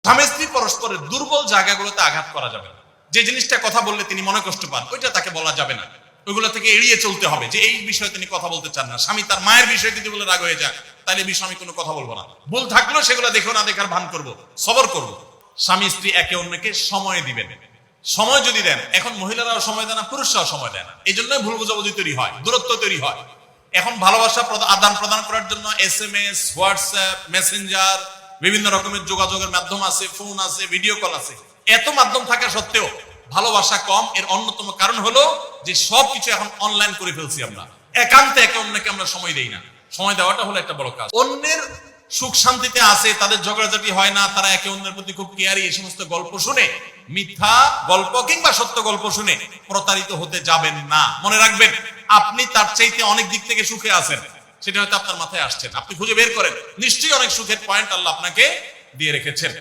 স্বামী স্ত্রী পরস্পরের দুর্বল জায়গাগুলোতে আঘাত করা যাবে না। যে জিনিসটা কথা বললে তিনি মনে কষ্ট পান, ওইটা তাকে বলা যাবে না। ওইগুলো থেকে এড়িয়ে চলতে হবে। যে এই বিষয়ে তিনি কথা বলতে চান না, স্বামী তার মায়ের বিষয়ে যদি বলে রাগ হয়ে যায়, তাহলে এই বিষয়ে আমি কোনো কথা বলবো না। ভুল থাকলেও সেগুলো দেখেও না দেখার ভান করব, সবর করব। স্বামী স্ত্রী একে অন্যকে সময় দিবেন। সময় যদি দেন, এখন মহিলারাও সময় দেয় না, পুরুষরাও সময় দেয় না, এই জন্যই ভুল বোঝাবুঝি তৈরি হয়, দূরত্ব তৈরি হয়। এখন ভালোবাসা আদান প্রদান করার জন্য SMS, হোয়াটসঅ্যাপ, মেসেঞ্জার, বিভিন্ন রকমের যোগাযোগের মাধ্যম আছে, ফোন আছে, ভিডিও কল আছে। এত মাধ্যম থাকা সত্ত্বেও ভালোবাসা কম। এর অন্যতম কারণ হলো যে সবকিছু এখন অনলাইন করে ফেলছি আমরা, একান্তে একে অন্যকে আমরা সময় দেই না। সময় দেওয়াটা হলো একটা বড় কাজ। অন্যের সুখ শান্তিতে আছে, তাদের ঝগড়াঝাটি হয় না, তারা একে অন্যের প্রতি খুব কেয়ারি, এই সমস্ত গল্প শুনে, মিথ্যা গল্প কিংবা সত্য গল্প শুনে প্রতারিত হতে যাবেন না। মনে রাখবেন, আপনি তার চাইতে অনেক দিক থেকে সুখে আছেন, সেটা হয়তো আপনার মাথায় আসছেন। আপনি খুঁজে বের করেন, নিশ্চয়ই অনেক সুখের পয়েন্ট আল্লাহ আপনাকে দিয়ে রেখেছেন।